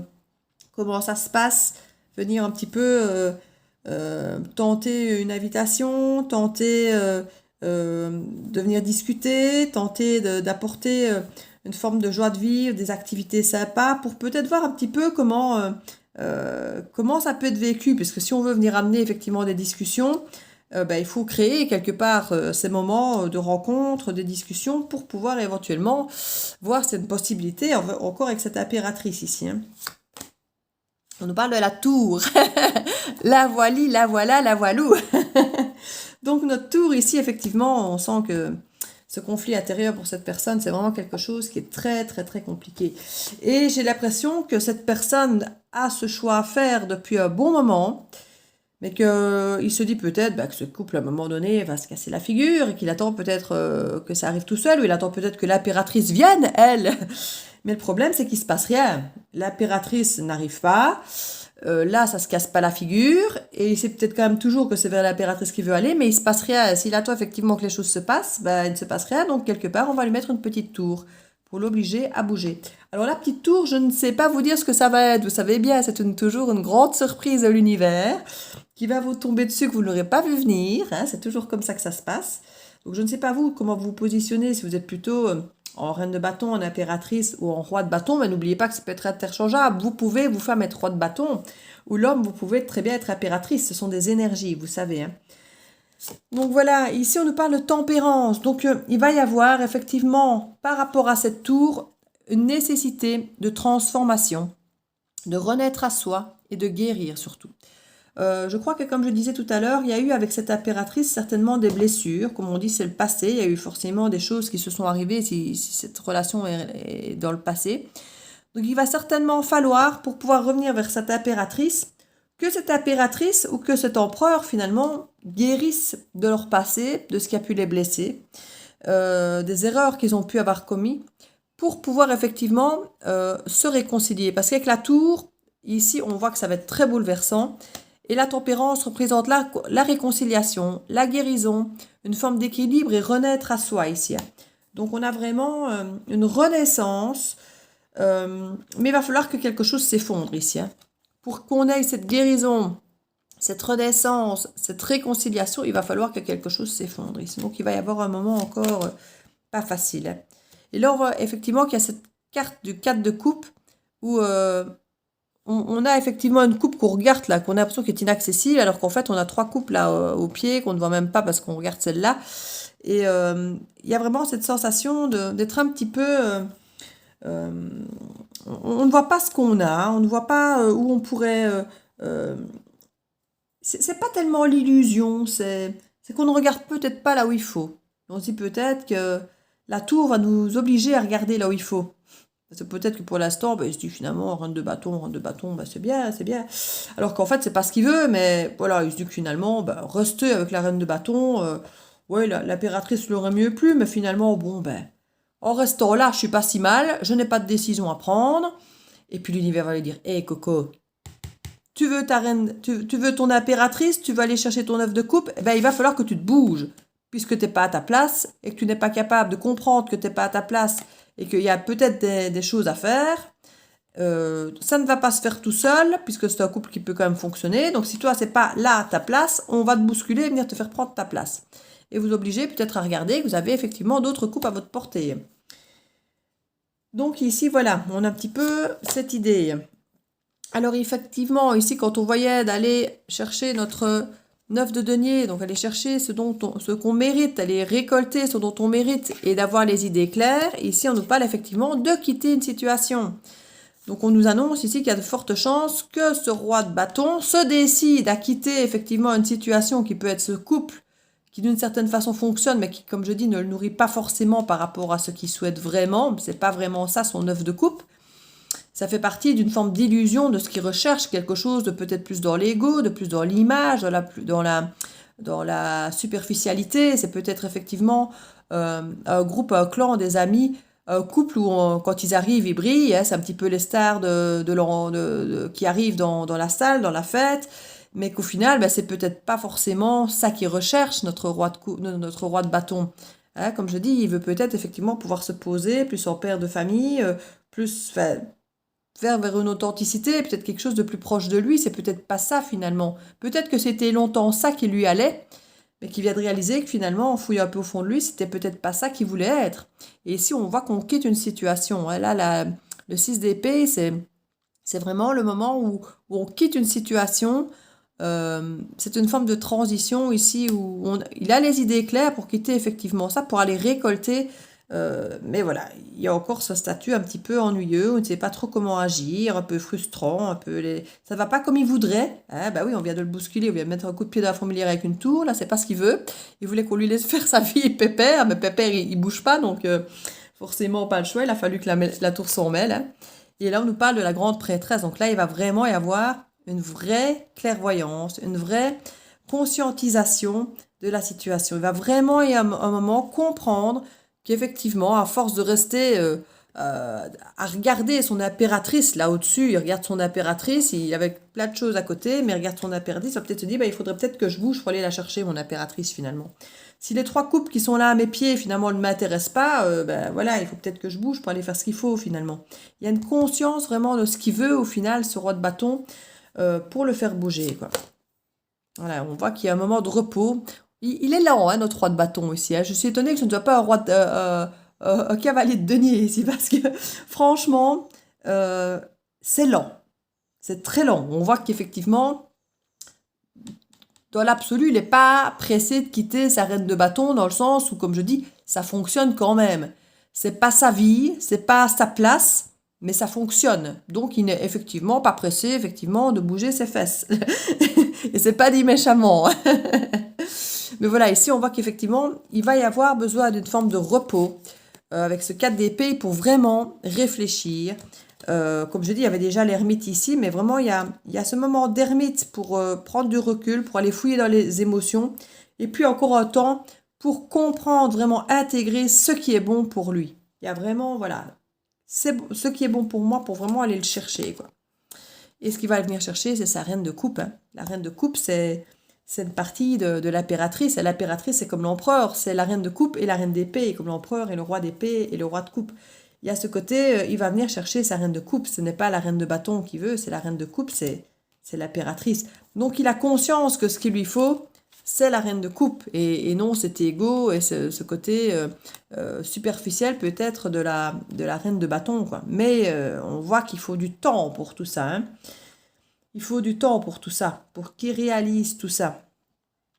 comment ça se passe, venir un petit peu tenter une invitation, tenter de venir discuter, tenter d'apporter une forme de joie de vivre, des activités sympas pour peut-être voir un petit peu comment ça peut être vécu, parce que si on veut venir amener effectivement des discussions, il faut créer quelque part ces moments de rencontre, de discussion pour pouvoir éventuellement voir cette possibilité, encore avec cette impératrice ici. Hein. On nous parle de la tour. La voilie, la voilà, la voilou. Donc notre tour ici, effectivement, on sent que ce conflit intérieur pour cette personne, c'est vraiment quelque chose qui est très, très, très compliqué. Et j'ai l'impression que cette personne a ce choix à faire depuis un bon moment, mais qu'il se dit peut-être que ce couple, à un moment donné, va se casser la figure, et qu'il attend peut-être que ça arrive tout seul, ou il attend peut-être que l'impératrice vienne, elle. Mais le problème, c'est qu'il ne se passe rien. L'impératrice n'arrive pas. Là, ça se casse pas la figure. Et c'est peut-être quand même toujours que c'est vers l'impératrice qu'il veut aller, mais il se passe rien. S'il attend effectivement que les choses se passent, il ne se passe rien. Donc, quelque part, on va lui mettre une petite tour pour l'obliger à bouger. Alors, la petite tour, je ne sais pas vous dire ce que ça va être. Vous savez bien, c'est toujours une grande surprise de l'univers qui va vous tomber dessus que vous n'aurez pas vu venir. Hein, c'est toujours comme ça que ça se passe. Donc, je ne sais pas vous, comment vous positionnez, si vous êtes plutôt en reine de bâton, en impératrice ou en roi de bâton, mais n'oubliez pas que ça peut être interchangeable. Vous pouvez, vous femme, être roi de bâton, ou l'homme, vous pouvez très bien être impératrice. Ce sont des énergies, vous savez. Hein. Donc voilà, ici on nous parle de tempérance. Donc il va y avoir effectivement, par rapport à cette tour, une nécessité de transformation, de renaître à soi et de guérir surtout. Je crois que comme je disais tout à l'heure, il y a eu avec cette impératrice certainement des blessures. Comme on dit, c'est le passé. Il y a eu forcément des choses qui se sont arrivées si cette relation est dans le passé. Donc il va certainement falloir, pour pouvoir revenir vers cette impératrice, que cette impératrice ou que cet empereur finalement guérisse de leur passé, de ce qui a pu les blesser, des erreurs qu'ils ont pu avoir commis, pour pouvoir effectivement se réconcilier. Parce qu'avec la tour, ici on voit que ça va être très bouleversant. Et la tempérance représente la réconciliation, la guérison, une forme d'équilibre et renaître à soi ici. Donc on a vraiment une renaissance, mais il va falloir que quelque chose s'effondre ici. Pour qu'on ait cette guérison, cette renaissance, cette réconciliation, il va falloir que quelque chose s'effondre ici. Donc il va y avoir un moment encore pas facile. Et là on voit effectivement qu'il y a cette carte du 4 de coupe où... on a effectivement une coupe qu'on regarde là, qu'on a l'impression qu'elle est inaccessible, alors qu'en fait on a 3 coupes là au pied qu'on ne voit même pas parce qu'on regarde celle-là. Et il y a vraiment cette sensation d'être un petit peu... on ne voit pas ce qu'on a, on ne voit pas où on pourrait... c'est pas tellement l'illusion, c'est qu'on ne regarde peut-être pas là où il faut. On se dit peut-être que la tour va nous obliger à regarder là où il faut. C'est peut-être que pour l'instant, il se dit finalement, reine de bâton, c'est bien, c'est bien. Alors qu'en fait, c'est pas ce qu'il veut, mais voilà, il se dit que finalement, rester avec la reine de bâton, ouais, l'impératrice l'aurait mieux plu, mais finalement, en restant là, je suis pas si mal, je n'ai pas de décision à prendre. Et puis l'univers va lui dire, hé Coco, tu veux ta reine, tu veux ton impératrice, tu veux aller chercher ton œuf de coupe, il va falloir que tu te bouges, puisque tu n'es pas à ta place, et que tu n'es pas capable de comprendre que tu n'es pas à ta place, et qu'il y a peut-être des choses à faire, ça ne va pas se faire tout seul, puisque c'est un couple qui peut quand même fonctionner. Donc si toi, c'est pas là à ta place, on va te bousculer et venir te faire prendre ta place. Et vous obligez peut-être à regarder que vous avez effectivement d'autres couples à votre portée. Donc ici, voilà, on a un petit peu cette idée. Alors effectivement, ici, quand on voyait d'aller chercher notre 9 de denier, donc aller chercher ce qu'on mérite, aller récolter ce dont on mérite et d'avoir les idées claires. Ici, on nous parle effectivement de quitter une situation. Donc, on nous annonce ici qu'il y a de fortes chances que ce roi de bâton se décide à quitter effectivement une situation qui peut être ce couple qui d'une certaine façon fonctionne, mais qui, comme je dis, ne le nourrit pas forcément par rapport à ce qu'il souhaite vraiment. C'est pas vraiment ça son 9 de coupe. ça fait partie d'une forme d'illusion de ce qu'il recherche, quelque chose de peut-être plus dans l'ego, de plus dans l'image, dans la superficialité. C'est peut-être effectivement un groupe, un clan, des amis, un couple où quand ils arrivent, ils brillent. Hein, c'est un petit peu les stars qui arrivent dans la salle, dans la fête. Mais qu'au final, ben, c'est peut-être pas forcément ça qu'il recherche, notre roi de bâton. Hein, comme je dis, il veut peut-être effectivement pouvoir se poser, plus en père de famille, plus vers une authenticité, peut-être quelque chose de plus proche de lui. C'est peut-être pas ça finalement. Peut-être que c'était longtemps ça qui lui allait, mais qu'il vient de réaliser que finalement, en fouillant un peu au fond de lui, c'était peut-être pas ça qu'il voulait être. Et ici, on voit qu'on quitte une situation. Hein, là, le 6 d'épée, c'est vraiment le moment où on quitte une situation. C'est une forme de transition ici où il a les idées claires pour quitter effectivement ça, pour aller récolter. Mais voilà, il y a encore ce statut un petit peu ennuyeux, on ne sait pas trop comment agir, un peu frustrant, ça va pas comme il voudrait. Hein, bah oui, on vient de le bousculer, on vient de mettre un coup de pied dans la fourmilière avec une tour, là c'est pas ce qu'il veut. Il voulait qu'on lui laisse faire sa vie Pépère, mais Pépère il bouge pas, donc forcément pas le choix, il a fallu que la tour s'en mêle. Hein. Et là on nous parle de la grande prêtresse, donc là il va vraiment y avoir une vraie clairvoyance, une vraie conscientisation de la situation. Il va vraiment y avoir un moment comprendre qu'effectivement, à force de rester à regarder son impératrice là au-dessus, il regarde son impératrice, il avec plein de choses à côté, mais il regarde son impératrice, il va peut-être se dire, bah, il faudrait peut-être que je bouge pour aller la chercher, mon impératrice finalement. Si les 3 coupes qui sont là à mes pieds finalement ne m'intéressent pas, ben voilà, il faut peut-être que je bouge pour aller faire ce qu'il faut finalement. Il y a une conscience vraiment de ce qu'il veut au final, ce roi de bâton, pour le faire bouger, quoi. Voilà, on voit qu'il y a un moment de repos. Il est lent, hein, notre roi de bâton aussi. Hein. Je suis étonnée que ce ne soit pas un cavalier de denier ici, parce que franchement, c'est lent. C'est très lent. On voit qu'effectivement, dans l'absolu, il n'est pas pressé de quitter sa reine de bâton, dans le sens où, comme je dis, ça fonctionne quand même. C'est pas sa vie, c'est pas sa place, mais ça fonctionne. Donc, il n'est effectivement pas pressé, effectivement, de bouger ses fesses. Et c'est pas dit méchamment. Mais voilà, ici, on voit qu'effectivement, il va y avoir besoin d'une forme de repos avec ce 4 d'épée pour vraiment réfléchir. Comme je dis, il y avait déjà l'ermite ici, mais vraiment, il y a ce moment d'ermite pour prendre du recul, pour aller fouiller dans les émotions. Et puis encore un temps pour comprendre, vraiment intégrer ce qui est bon pour lui. Il y a vraiment, voilà, c'est ce qui est bon pour moi, pour vraiment aller le chercher, quoi. Et ce qu'il va venir chercher, c'est sa reine de coupe. Hein. La reine de coupe, c'est une partie de l'impératrice. Et l'impératrice, c'est comme l'empereur. C'est la reine de coupe et la reine d'épée, comme l'empereur et le roi d'épée et le roi de coupe. Il y a ce côté, il va venir chercher sa reine de coupe. Ce n'est pas la reine de bâton qu'il veut, c'est la reine de coupe, c'est l'impératrice. Donc il a conscience que ce qu'il lui faut, c'est la reine de coupe. Et non cet égo et ce côté superficiel peut-être de la reine de bâton, quoi. Mais on voit qu'il faut du temps pour tout ça. Hein. Il faut du temps pour tout ça, pour qu'il réalise tout ça.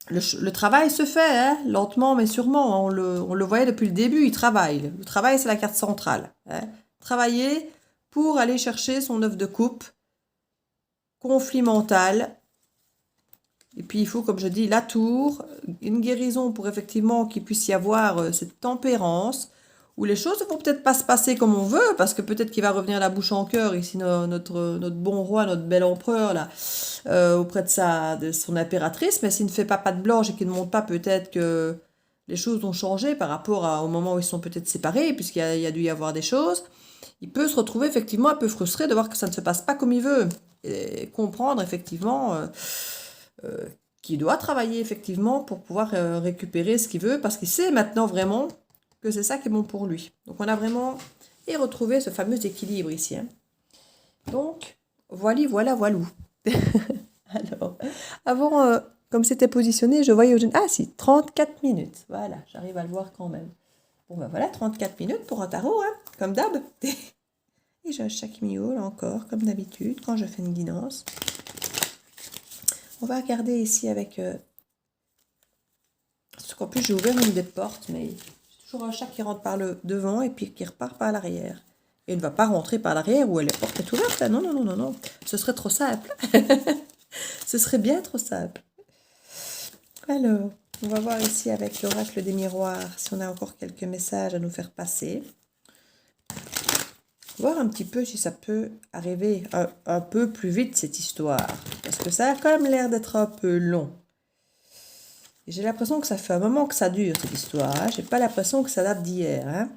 Le travail se fait, hein, lentement mais sûrement. On le voyait depuis le début, il travaille. Le travail, c'est la carte centrale. Hein. Travailler pour aller chercher son œuf de coupe, conflit mental. Et puis il faut, comme je dis, la tour, une guérison pour effectivement qu'il puisse y avoir cette tempérance, où les choses ne vont peut-être pas se passer comme on veut, parce que peut-être qu'il va revenir la bouche en cœur, ici notre bon roi, notre bel empereur, là, auprès de son impératrice, mais s'il ne fait pas patte blanche et qu'il ne montre pas peut-être que les choses ont changé par rapport au moment où ils sont peut-être séparés, puisqu'il y a dû y avoir des choses, il peut se retrouver effectivement un peu frustré de voir que ça ne se passe pas comme il veut, et comprendre effectivement qu'il doit travailler effectivement pour pouvoir récupérer ce qu'il veut, parce qu'il sait maintenant vraiment que c'est ça qui est bon pour lui. Donc on a vraiment retrouvé ce fameux équilibre ici. Hein. Donc, voilà. Alors, avant, comme c'était positionné, je voyais... Ah si, 34 minutes. Voilà, j'arrive à le voir quand même. Bon ben voilà, 34 minutes pour un tarot, hein, comme d'hab. Et j'ai un Shakimio, là encore, comme d'habitude, quand je fais une guidance. On va regarder ici avec... Parce qu'en plus, j'ai ouvert une des portes, mais c'est toujours un chat qui rentre par le devant et puis qui repart par l'arrière. Et il ne va pas rentrer par l'arrière où la porte est ouverte. Non. Ce serait trop simple. Ce serait bien trop simple. Alors, on va voir ici avec l'oracle des miroirs si on a encore quelques messages à nous faire passer. Voir un petit peu si ça peut arriver un peu plus vite, cette histoire. Parce que ça a quand même l'air d'être un peu long. Et j'ai l'impression que ça fait un moment que ça dure, cette histoire. Hein. J'ai pas l'impression que ça date d'hier. Hein.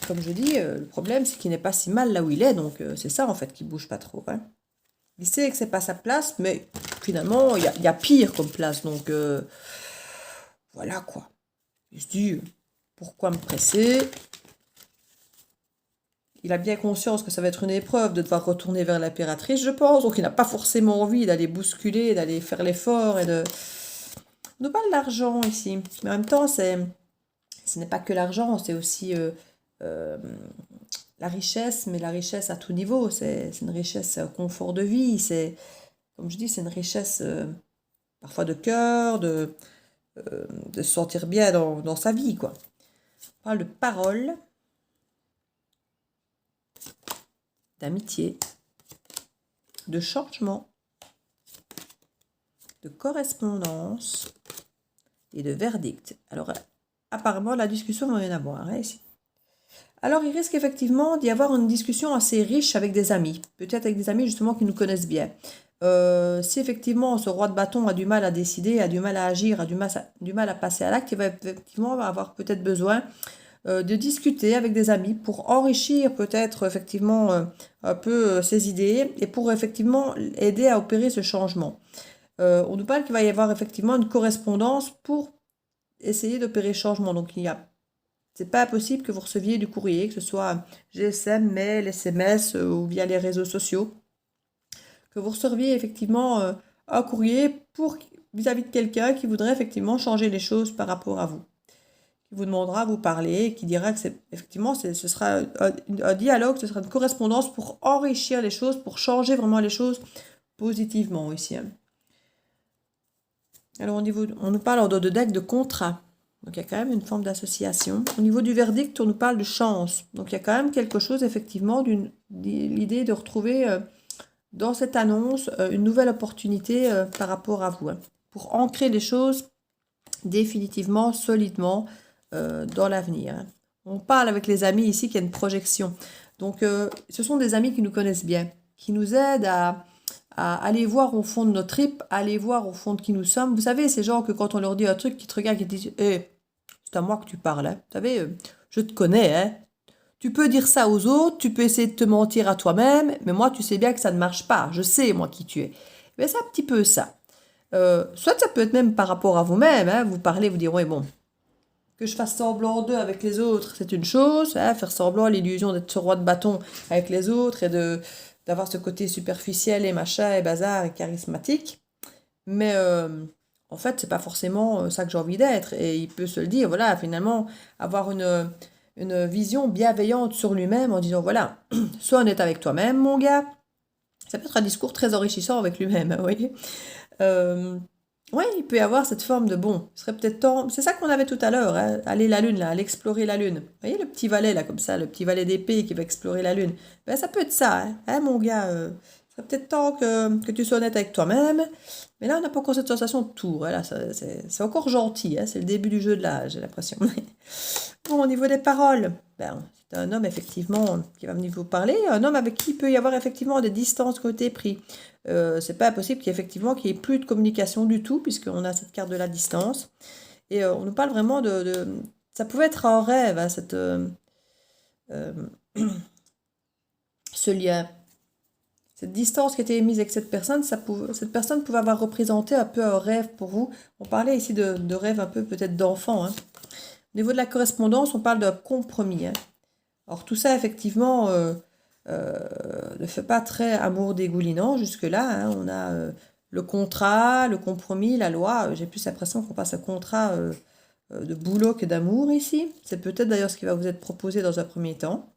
Comme je dis, le problème, c'est qu'il n'est pas si mal là où il est. Donc, c'est ça, en fait, qui bouge pas trop. Hein. Il sait que c'est pas sa place, mais finalement, il y a pire comme place. Donc, voilà, quoi. Il se dit, pourquoi me presser? Il a bien conscience que ça va être une épreuve de devoir retourner vers l'impératrice, je pense. Donc, il n'a pas forcément envie d'aller bousculer, d'aller faire l'effort et de... On nous parle d'argent ici. Mais en même temps, ce n'est pas que l'argent, c'est aussi la richesse, mais la richesse à tout niveau. C'est une richesse confort de vie. C'est, comme je dis, c'est une richesse parfois de cœur, de se sentir bien dans sa vie, quoi. On parle de parole, d'amitié, de changement, de correspondance et de verdict. Alors, apparemment, la discussion va rien avoir hein, ici. Alors, il risque effectivement d'y avoir une discussion assez riche avec des amis. Peut-être avec des amis, justement, qui nous connaissent bien. Si effectivement ce roi de bâton a du mal à décider, a du mal à agir, a du mal à passer à l'acte, il va effectivement avoir peut-être besoin de discuter avec des amis pour enrichir peut-être effectivement un peu ses idées et pour effectivement aider à opérer ce changement. On nous parle qu'il va y avoir effectivement une correspondance pour essayer d'opérer ce changement. Donc c'est pas possible que vous receviez du courrier, que ce soit GSM, mail, SMS ou via les réseaux sociaux, que vous receviez effectivement un courrier pour vis-à-vis de quelqu'un qui voudrait effectivement changer les choses par rapport à vous, qui vous demandera à vous parler, qui dira que ce sera un dialogue, ce sera une correspondance pour enrichir les choses, pour changer vraiment les choses positivement ici. Alors on nous parle en dos de deck de contrat. Donc il y a quand même une forme d'association. Au niveau du verdict, on nous parle de chance. Donc il y a quand même quelque chose effectivement l'idée de retrouver dans cette annonce une nouvelle opportunité par rapport à vous. Hein, pour ancrer les choses définitivement, solidement dans l'avenir. Hein. On parle avec les amis ici qu'il y a une projection. Donc ce sont des amis qui nous connaissent bien, qui nous aident à aller voir au fond de notre tripes, aller voir au fond de qui nous sommes. Vous savez, ces gens que quand on leur dit un truc, qui te regardent, qui te disent c'est à moi que tu parles. Hein. Vous savez, je te connais. Hein. Tu peux dire ça aux autres, tu peux essayer de te mentir à toi-même, mais moi, tu sais bien que ça ne marche pas. Je sais, moi, qui tu es. Mais c'est un petit peu ça. Soit ça peut être même par rapport à vous-même. Hein. Vous parlez, vous direz, ouais, bon, que je fasse semblant d'eux avec les autres, c'est une chose. Hein, faire semblant, l'illusion d'être ce roi de bâton avec les autres et d'avoir ce côté superficiel et machin et bazar et charismatique. Mais en fait, c'est pas forcément ça que j'ai envie d'être. Et il peut se le dire, voilà, finalement, avoir une vision bienveillante sur lui-même en disant, voilà, sois honnête avec toi-même, mon gars. Ça peut être un discours très enrichissant avec lui-même, vous voyez. Oui, il peut y avoir cette forme de bon, ce serait peut-être temps, c'est ça qu'on avait tout à l'heure, hein, aller la lune, là, aller explorer la lune. Vous voyez le petit valet, là, comme ça, le petit valet d'épée qui va explorer la lune. Ben, ça peut être ça, hein, mon gars, ce serait peut-être temps que tu sois honnête avec toi-même. Mais là, on n'a pas encore cette sensation de tour, hein, là, c'est encore gentil, hein, c'est le début du jeu de l'âge, j'ai l'impression. Bon, au niveau des paroles, ben, c'est un homme, effectivement, qui va venir vous parler, un homme avec qui il peut y avoir, effectivement, des distances côté pris. C'est pas possible qu'il y ait plus de communication du tout, puisqu'on a cette carte de la distance. Et on nous parle vraiment ça pouvait être un rêve, hein, ce lien. Cette distance qui était émise avec cette personne, cette personne pouvait avoir représenté un peu un rêve pour vous. On parlait ici de rêve un peu peut-être d'enfant. Hein. Au niveau de la correspondance, on parle d'un compromis. Hein. Alors tout ça, effectivement, ne fait pas très amour dégoulinant jusque-là. Hein. On a le contrat, le compromis, la loi. J'ai plus l'impression qu'on passe un contrat de boulot que d'amour ici. C'est peut-être d'ailleurs ce qui va vous être proposé dans un premier temps.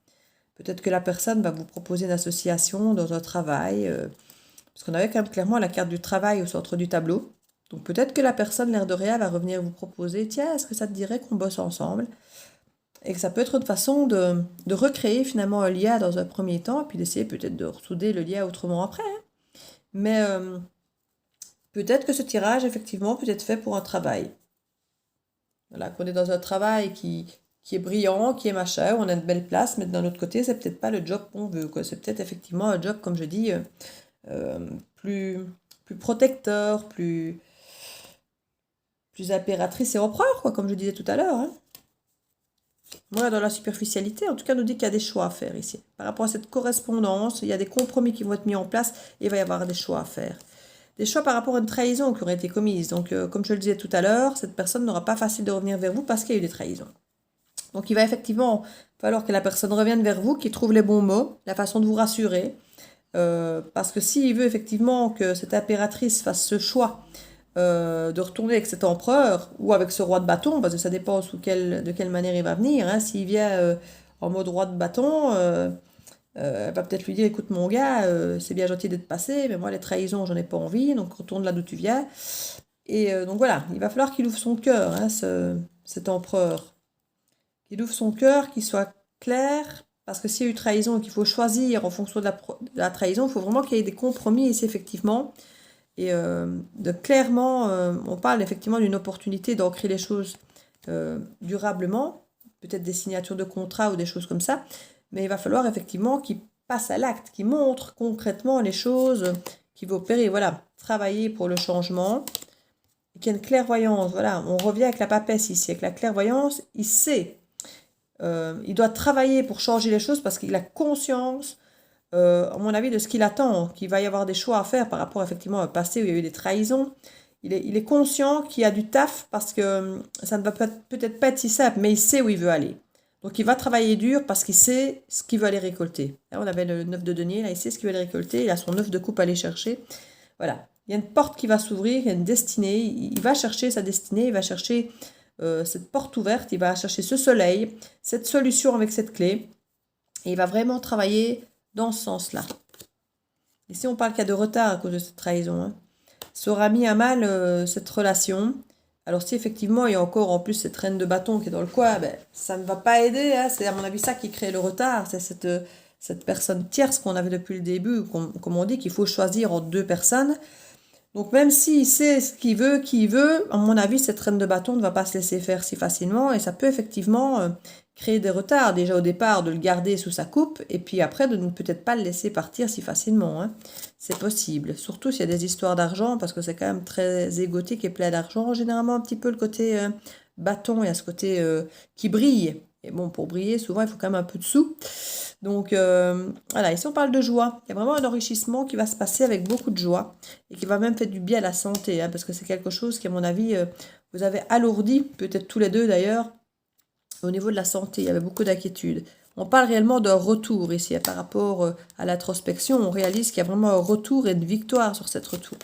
Peut-être que la personne va vous proposer une association dans un travail. Parce qu'on avait quand même clairement la carte du travail au centre du tableau. Donc peut-être que la personne, l'air de rien, va revenir vous proposer, tiens, est-ce que ça te dirait qu'on bosse ensemble? Et que ça peut être une façon de recréer finalement un lien dans un premier temps, et puis d'essayer peut-être de ressouder le lien autrement après. Hein. Mais peut-être que ce tirage, effectivement, peut être fait pour un travail. Voilà, qu'on est dans un travail qui qui est brillant, qui est machin, on a une belle place, mais d'un autre côté, c'est peut-être pas le job qu'on veut, quoi. C'est peut-être effectivement un job, comme je dis, plus, plus protecteur, plus impératrice et empereur, quoi, comme je disais tout à l'heure, hein. Moi, dans la superficialité, en tout cas, on nous dit qu'il y a des choix à faire ici. Par rapport à cette correspondance, il y a des compromis qui vont être mis en place et il va y avoir des choix à faire. Des choix par rapport à une trahison qui aurait été commise. Donc, comme je le disais tout à l'heure, cette personne n'aura pas facile de revenir vers vous parce qu'il y a eu des trahisons. Donc, il va effectivement falloir que la personne revienne vers vous, qu'il trouve les bons mots, la façon de vous rassurer. Parce que s'il veut effectivement que cette impératrice fasse ce choix de retourner avec cet empereur ou avec ce roi de bâton, parce que ça dépend de quelle manière il va venir, hein. S'il vient en mode roi de bâton, elle va peut-être lui dire, écoute mon gars, c'est bien gentil d'être passé, mais moi les trahisons, j'en ai pas envie, donc retourne là d'où tu viens. Et donc voilà, il va falloir qu'il ouvre son cœur, hein, cet empereur. Qu'il ouvre son cœur, qu'il soit clair, parce que s'il y a eu trahison et qu'il faut choisir en fonction de la trahison, il faut vraiment qu'il y ait des compromis ici, effectivement. Et clairement, on parle effectivement d'une opportunité d'ancrer les choses durablement, peut-être des signatures de contrats ou des choses comme ça, mais il va falloir effectivement qu'il passe à l'acte, qu'il montre concrètement les choses qu'il va opérer. Voilà, travailler pour le changement, qu'il y ait une clairvoyance. Voilà, on revient avec la papesse ici, avec la clairvoyance, il sait. Il doit travailler pour changer les choses parce qu'il a conscience, à mon avis, de ce qu'il attend, qu'il va y avoir des choix à faire par rapport effectivement au passé où il y a eu des trahisons. Il est conscient qu'il y a du taf parce que ça ne va peut-être pas être si simple, mais il sait où il veut aller. Donc il va travailler dur parce qu'il sait ce qu'il veut aller récolter. Là, on avait le 9 de denier, là il sait ce qu'il veut aller récolter, il a son 9 de coupe à aller chercher. Voilà, il y a une porte qui va s'ouvrir, il y a une destinée, il va chercher sa destinée, il va chercher cette porte ouverte, il va chercher ce soleil, cette solution avec cette clé, et il va vraiment travailler dans ce sens-là. Ici, on parle qu'il y a de retard à cause de cette trahison, hein. Ça aura mis à mal cette relation. Alors si effectivement il y a encore en plus cette reine de bâton qui est dans le coin, ben, ça ne va pas aider, hein. C'est à mon avis ça qui crée le retard, c'est cette personne tierce qu'on avait depuis le début, comme on dit, qu'il faut choisir entre deux personnes. Donc même s'il sait ce qu'il veut, qui veut, à mon avis, cette reine de bâton ne va pas se laisser faire si facilement et ça peut effectivement créer des retards. Déjà au départ, de le garder sous sa coupe et puis après de ne peut-être pas le laisser partir si facilement, hein. C'est possible. Surtout s'il y a des histoires d'argent parce que c'est quand même très égotique et plein d'argent. Généralement un petit peu le côté bâton, il y a ce côté qui brille. Et bon, pour briller, souvent il faut quand même un peu de sous. Donc voilà, ici on parle de joie. Il y a vraiment un enrichissement qui va se passer avec beaucoup de joie et qui va même faire du bien à la santé, hein, parce que c'est quelque chose qui, à mon avis, vous avez alourdi, peut-être tous les deux d'ailleurs, au niveau de la santé. Il y avait beaucoup d'inquiétudes. On parle réellement d'un retour ici, hein, par rapport à l'introspection. On réalise qu'il y a vraiment un retour et une victoire sur cette retour.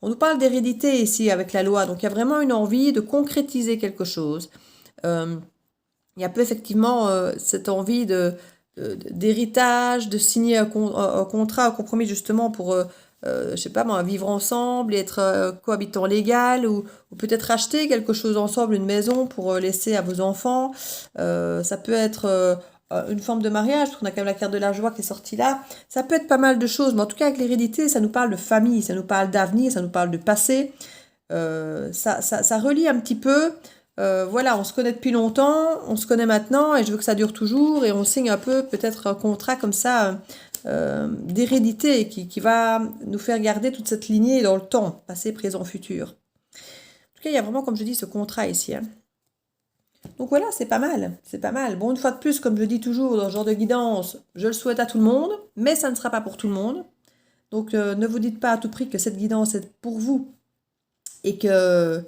On nous parle d'hérédité ici avec la loi. Donc il y a vraiment une envie de concrétiser quelque chose. Il y a peu effectivement cette envie d'héritage, de signer un contrat, un compromis justement pour, je sais pas moi, vivre ensemble et être cohabitant légal ou peut-être acheter quelque chose ensemble, une maison pour laisser à vos enfants. Ça peut être une forme de mariage, parce qu'on a quand même la carte de la joie qui est sortie là. Ça peut être pas mal de choses, mais en tout cas avec l'hérédité, ça nous parle de famille, ça nous parle d'avenir, ça nous parle de passé. Ça relie un petit peu. Voilà, on se connaît depuis longtemps, on se connaît maintenant et je veux que ça dure toujours et on signe un peu peut-être un contrat comme ça d'hérédité qui va nous faire garder toute cette lignée dans le temps, passé, présent, futur. En tout cas, il y a vraiment, comme je dis, ce contrat ici, hein. Donc voilà, c'est pas mal, c'est pas mal. Bon, une fois de plus, comme je dis toujours dans ce genre de guidance, je le souhaite à tout le monde, mais ça ne sera pas pour tout le monde. Donc ne vous dites pas à tout prix que cette guidance est pour vous et que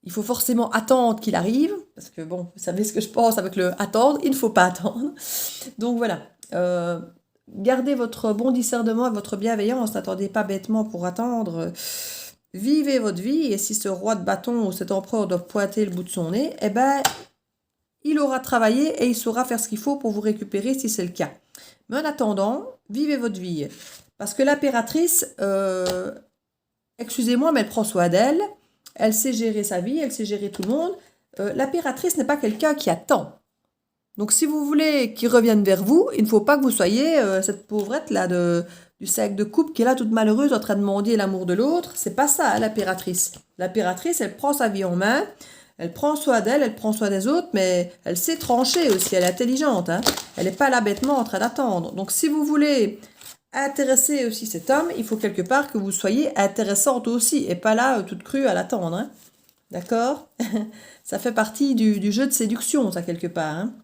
il faut forcément attendre qu'il arrive, parce que bon, vous savez ce que je pense avec le attendre, il ne faut pas attendre. Donc voilà, gardez votre bon discernement et votre bienveillance, n'attendez pas bêtement pour attendre. Vivez votre vie, et si ce roi de bâton ou cet empereur doit pointer le bout de son nez, eh ben, il aura travaillé et il saura faire ce qu'il faut pour vous récupérer si c'est le cas. Mais en attendant, vivez votre vie. Parce que l'impératrice, excusez-moi, mais elle prend soin d'elle. Elle sait gérer sa vie, elle sait gérer tout le monde. L'impératrice n'est pas quelqu'un qui attend. Donc si vous voulez qu'il revienne vers vous, il ne faut pas que vous soyez cette pauvrette là du sac de coupe qui est là toute malheureuse en train de demander l'amour de l'autre. C'est pas ça, hein, l'impératrice. L'impératrice, elle prend sa vie en main, Elle prend soin d'elle, elle prend soin des autres, mais elle sait trancher aussi, elle est intelligente. Hein. Elle n'est pas là bêtement en train d'attendre. Donc si vous voulez intéresser aussi cet homme, il faut quelque part que vous soyez intéressante aussi, et pas là toute crue à l'attendre. Hein. D'accord? Ça fait partie du jeu de séduction, ça, quelque part. Hein.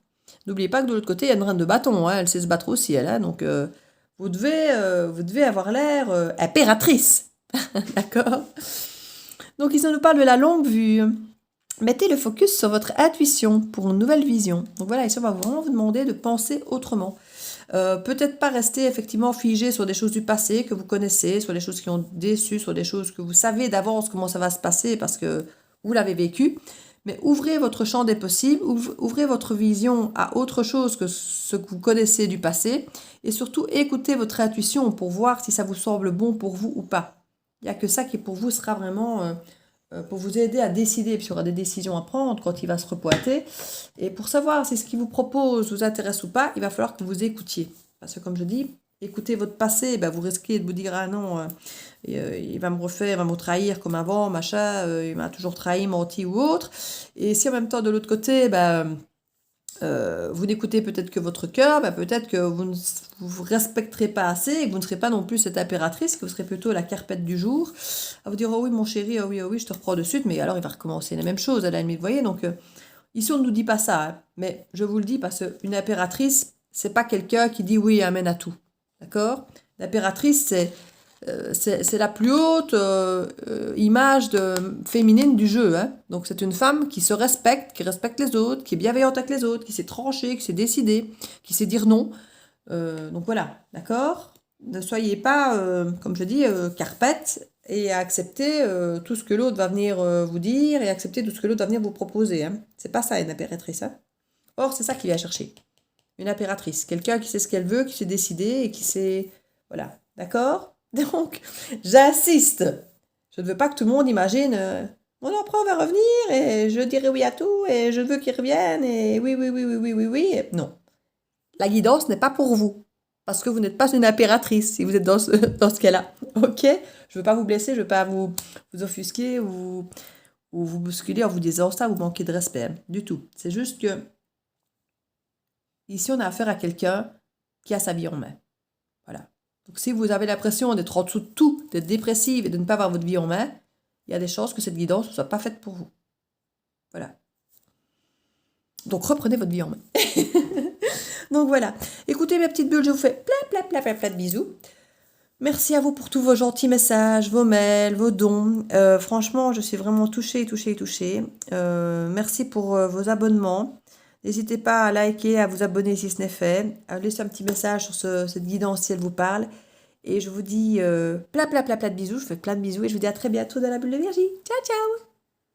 N'oubliez pas que de l'autre côté, il y a une reine de bâton. Hein. Elle sait se battre aussi, elle. Hein. Donc, vous devez avoir l'air impératrice. D'accord? Donc, ici, on nous parle de la longue vue. Mettez le focus sur votre intuition pour une nouvelle vision. Donc voilà, ici, on va vraiment vous demander de penser autrement. Peut-être pas rester effectivement figé sur des choses du passé que vous connaissez, sur des choses qui ont déçu, sur des choses que vous savez d'avance comment ça va se passer parce que vous l'avez vécu. Mais ouvrez votre champ des possibles, ouvrez votre vision à autre chose que ce que vous connaissez du passé et surtout écoutez votre intuition pour voir si ça vous semble bon pour vous ou pas. Il n'y a que ça qui pour vous sera vraiment pour vous aider à décider, puis il y aura des décisions à prendre quand il va se repointer. Et pour savoir si ce qu'il vous propose vous intéresse ou pas, il va falloir que vous écoutiez. Parce que comme je dis, écoutez votre passé, ben vous risquez de vous dire « Ah non, il va me refaire, il va me trahir comme avant, machin, il m'a toujours trahi, menti ou autre. » Et si en même temps, de l'autre côté, vous n'écoutez peut-être que votre cœur, peut-être que vous ne vous respecterez pas assez et que vous ne serez pas non plus cette impératrice, que vous serez plutôt la carpette du jour, à vous dire « Oh oui, mon chéri, oh oui, je te reprends de suite. » Mais alors, il va recommencer la même chose à la limite, vous voyez. Donc, ici, on ne nous dit pas ça. Hein, mais je vous le dis parce qu'une impératrice, c'est pas quelqu'un qui dit « Oui, amène à tout. » D'accord? L'impératrice, c'est la plus haute image féminine du jeu. Hein. Donc c'est une femme qui se respecte, qui respecte les autres, qui est bienveillante avec les autres, qui sait trancher, qui sait décider, qui sait dire non. Donc voilà, d'accord? Ne soyez pas, comme je dis, carpette et accepter tout ce que l'autre va venir vous dire et accepter tout ce que l'autre va venir vous proposer. Hein. C'est pas ça une impératrice. Hein. Or, c'est ça qu'il vient chercher. Une impératrice, quelqu'un qui sait ce qu'elle veut, qui sait décider et qui sait... Voilà, d'accord? Donc, j'insiste. Je ne veux pas que tout le monde imagine mon empereur va revenir et je dirai oui à tout et je veux qu'il revienne et oui, oui, oui, oui, oui, oui, oui. Non. La guidance n'est pas pour vous parce que vous n'êtes pas une impératrice si vous êtes dans ce cas-là. Ok? Je ne veux pas vous blesser, je ne veux pas vous offusquer ou vous bousculer en vous disant ça, vous manquez de respect. Du tout. C'est juste que ici, on a affaire à quelqu'un qui a sa vie en main. Voilà. Donc, si vous avez l'impression d'être en dessous de tout, d'être dépressive et de ne pas avoir votre vie en main, il y a des chances que cette guidance ne soit pas faite pour vous. Voilà. Donc, reprenez votre vie en main. Donc, voilà. Écoutez, mes petites bulles, je vous fais plein de bisous. Merci à vous pour tous vos gentils messages, vos mails, vos dons. Franchement, je suis vraiment touchée. Merci pour vos abonnements. N'hésitez pas à liker, à vous abonner si ce n'est fait, à laisser un petit message sur cette guidance si elle vous parle. Et je vous dis plein de bisous, je fais plein de bisous et je vous dis à très bientôt dans la bulle de Virgie. Ciao, ciao!